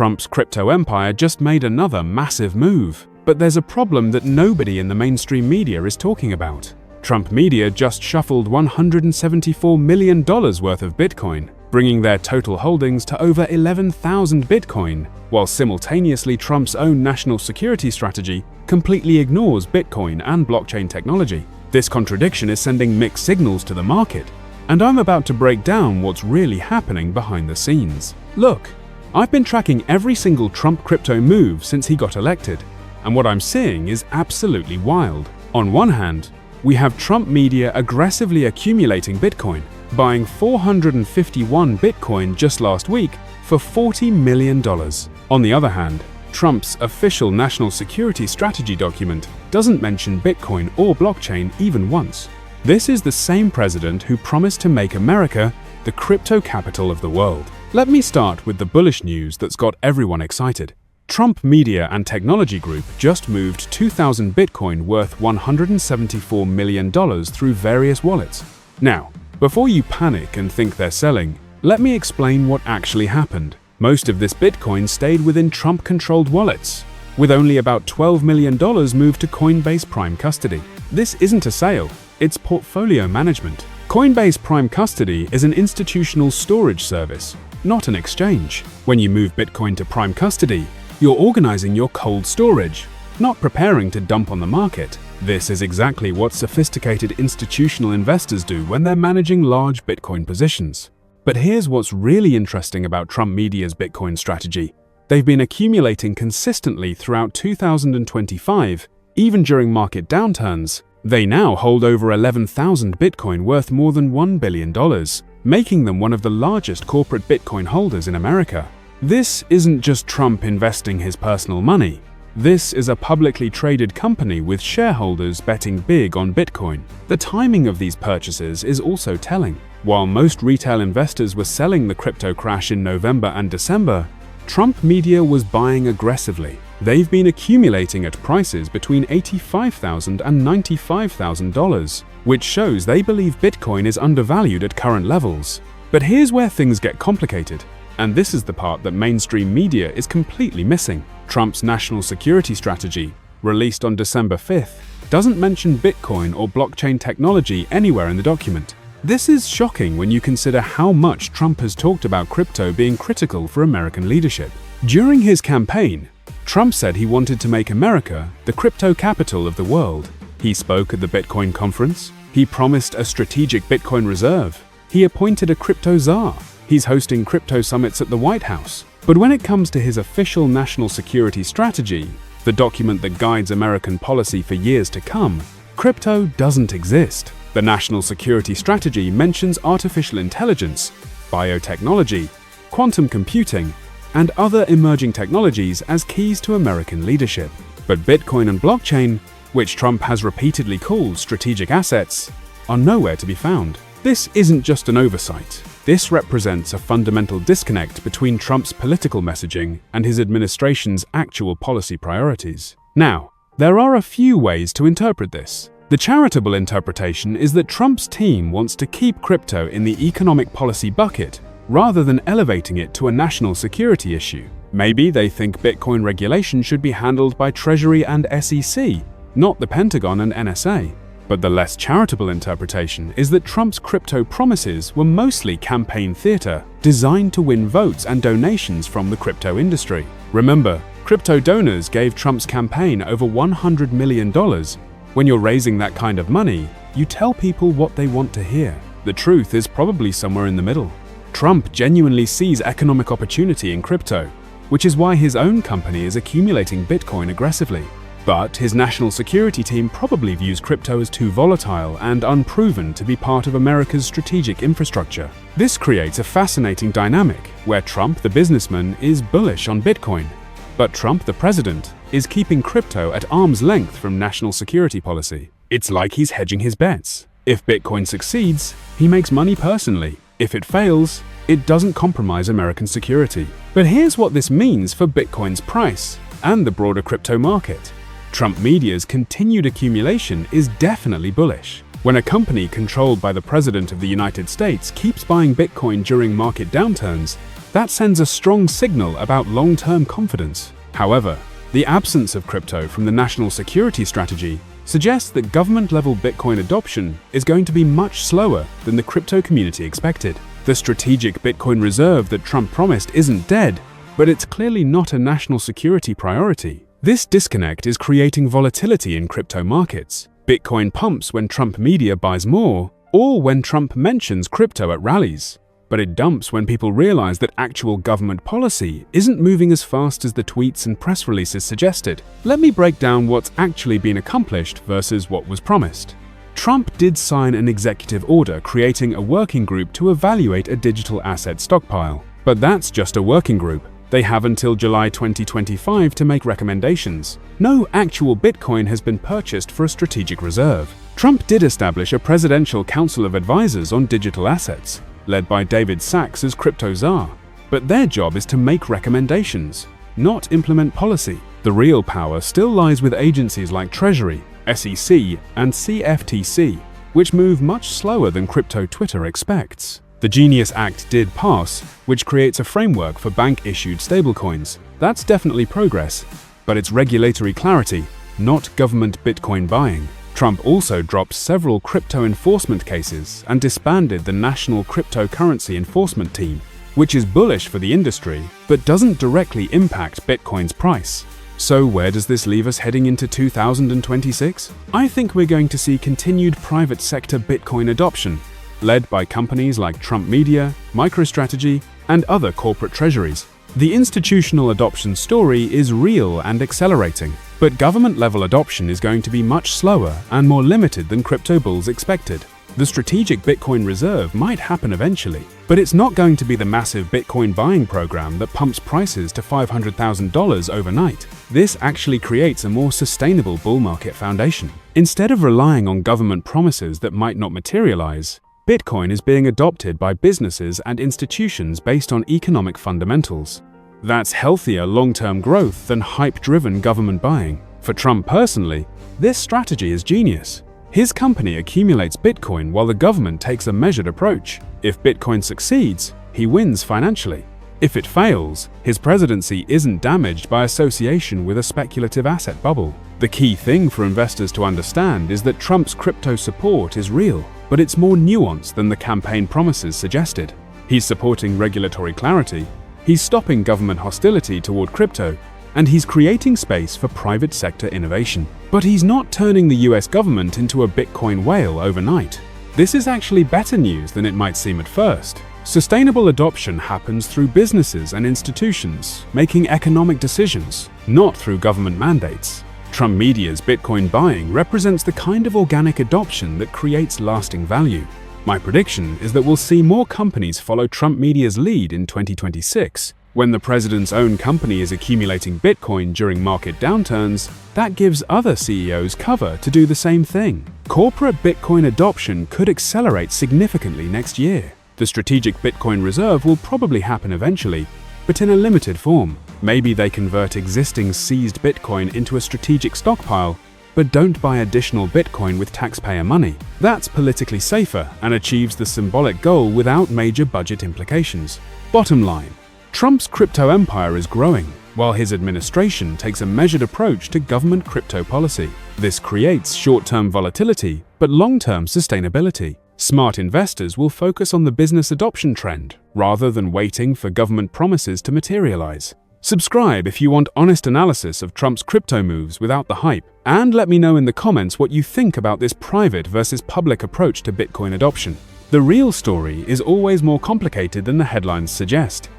Trump's crypto empire just made another massive move. But there's a problem that nobody in the mainstream media is talking about. Trump media just shuffled $174 million worth of Bitcoin, bringing their total holdings to over 11,000 Bitcoin, while simultaneously Trump's own national security strategy completely ignores Bitcoin and blockchain technology. This contradiction is sending mixed signals to the market, and I'm about to break down what's really happening behind the scenes. Look, I've been tracking every single Trump crypto move since he got elected, and what I'm seeing is absolutely wild. On one hand, we have Trump media aggressively accumulating Bitcoin, buying 451 Bitcoin just last week for $40 million. On the other hand, Trump's official national security strategy document doesn't mention Bitcoin or blockchain even once. This is the same president who promised to make America the crypto capital of the world. Let me start with the bullish news that's got everyone excited. Trump Media and Technology Group just moved 2,000 Bitcoin worth $174 million through various wallets. Now, before you panic and think they're selling, let me explain what actually happened. Most of this Bitcoin stayed within Trump-controlled wallets, with only about $12 million moved to Coinbase Prime Custody. This isn't a sale, it's portfolio management. Coinbase Prime Custody is an institutional storage service, not an exchange. When you move Bitcoin to Prime Custody, you're organizing your cold storage, not preparing to dump on the market. This is exactly what sophisticated institutional investors do when they're managing large Bitcoin positions. But here's what's really interesting about Trump Media's Bitcoin strategy. They've been accumulating consistently throughout 2025, even during market downturns. They now hold over 11,000 Bitcoin worth more than $1 billion, making them one of the largest corporate Bitcoin holders in America. This isn't just Trump investing his personal money. This is a publicly traded company with shareholders betting big on Bitcoin. The timing of these purchases is also telling. While most retail investors were selling the crypto crash in November and December, Trump Media was buying aggressively. They've been accumulating at prices between $85,000 and $95,000, which shows they believe Bitcoin is undervalued at current levels. But here's where things get complicated. And this is the part that mainstream media is completely missing. Trump's national security strategy, released on December 5th, doesn't mention Bitcoin or blockchain technology anywhere in the document. This is shocking when you consider how much Trump has talked about crypto being critical for American leadership. During his campaign, Trump said he wanted to make America the crypto capital of the world. He spoke at the Bitcoin conference. He promised a strategic Bitcoin reserve. He appointed a crypto czar. He's hosting crypto summits at the White House. But when it comes to his official national security strategy, the document that guides American policy for years to come, crypto doesn't exist. The national security strategy mentions artificial intelligence, biotechnology, quantum computing, and other emerging technologies as keys to American leadership. But Bitcoin and blockchain, which Trump has repeatedly called strategic assets, are nowhere to be found. This isn't just an oversight. This represents a fundamental disconnect between Trump's political messaging and his administration's actual policy priorities. Now, there are a few ways to interpret this. The charitable interpretation is that Trump's team wants to keep crypto in the economic policy bucket rather than elevating it to a national security issue. Maybe they think Bitcoin regulation should be handled by Treasury and SEC, not the Pentagon and NSA. But the less charitable interpretation is that Trump's crypto promises were mostly campaign theater, designed to win votes and donations from the crypto industry. Remember, crypto donors gave Trump's campaign over $100 million. When you're raising that kind of money, you tell people what they want to hear. The truth is probably somewhere in the middle. Trump genuinely sees economic opportunity in crypto, which is why his own company is accumulating Bitcoin aggressively. But his national security team probably views crypto as too volatile and unproven to be part of America's strategic infrastructure. This creates a fascinating dynamic where Trump, the businessman, is bullish on Bitcoin, but Trump, the president, is keeping crypto at arm's length from national security policy. It's like he's hedging his bets. If Bitcoin succeeds, he makes money personally. If it fails, it doesn't compromise American security. But here's what this means for Bitcoin's price and the broader crypto market. Trump Media's continued accumulation is definitely bullish. When a company controlled by the President of the United States keeps buying Bitcoin during market downturns, That sends a strong signal about long-term confidence. However, the absence of crypto from the national security strategy suggests that government-level Bitcoin adoption is going to be much slower than the crypto community expected. The strategic Bitcoin reserve that Trump promised isn't dead, but it's clearly not a national security priority. This disconnect is creating volatility in crypto markets. Bitcoin pumps when Trump media buys more, or when Trump mentions crypto at rallies. But it dumps when people realize that actual government policy isn't moving as fast as the tweets and press releases suggested. Let me break down what's actually been accomplished versus what was promised. Trump did sign an executive order creating a working group to evaluate a digital asset stockpile. But that's just a working group. They have until July 2025 to make recommendations. No actual Bitcoin has been purchased for a strategic reserve. Trump did establish a presidential council of advisors on digital assets, led by David Sachs as crypto czar. But their job is to make recommendations, not implement policy. The real power still lies with agencies like Treasury, SEC, and CFTC, which move much slower than crypto Twitter expects. The Genius Act did pass, which creates a framework for bank-issued stablecoins. That's definitely progress, but it's regulatory clarity, not government Bitcoin buying. Trump also dropped several crypto enforcement cases and disbanded the National Cryptocurrency Enforcement Team, which is bullish for the industry but doesn't directly impact Bitcoin's price. So where does this leave us heading into 2026? I think we're going to see continued private sector Bitcoin adoption, led by companies like Trump Media, MicroStrategy, and other corporate treasuries. The institutional adoption story is real and accelerating, but government-level adoption is going to be much slower and more limited than crypto bulls expected. The strategic Bitcoin reserve might happen eventually, but it's not going to be the massive Bitcoin buying program that pumps prices to $500,000 overnight. This actually creates a more sustainable bull market foundation. Instead of relying on government promises that might not materialize, Bitcoin is being adopted by businesses and institutions based on economic fundamentals. That's healthier long-term growth than hype-driven government buying. For Trump personally, this strategy is genius. His company accumulates Bitcoin while the government takes a measured approach. If Bitcoin succeeds, he wins financially. If it fails, his presidency isn't damaged by association with a speculative asset bubble. The key thing for investors to understand is that Trump's crypto support is real, but it's more nuanced than the campaign promises suggested. He's supporting regulatory clarity, he's stopping government hostility toward crypto, and he's creating space for private sector innovation. But he's not turning the US government into a Bitcoin whale overnight. This is actually better news than it might seem at first. Sustainable adoption happens through businesses and institutions making economic decisions, not through government mandates. Trump Media's Bitcoin buying represents the kind of organic adoption that creates lasting value. My prediction is that we'll see more companies follow Trump Media's lead in 2026. When the president's own company is accumulating Bitcoin during market downturns, that gives other CEOs cover to do the same thing. Corporate Bitcoin adoption could accelerate significantly next year. The strategic Bitcoin reserve will probably happen eventually, but in a limited form. Maybe they convert existing seized Bitcoin into a strategic stockpile, but don't buy additional Bitcoin with taxpayer money. That's politically safer and achieves the symbolic goal without major budget implications. Bottom line, Trump's crypto empire is growing, while his administration takes a measured approach to government crypto policy. This creates short-term volatility, but long-term sustainability. Smart investors will focus on the business adoption trend, rather than waiting for government promises to materialize. Subscribe if you want honest analysis of Trump's crypto moves without the hype, and let me know in the comments what you think about this private versus public approach to Bitcoin adoption. The real story is always more complicated than the headlines suggest.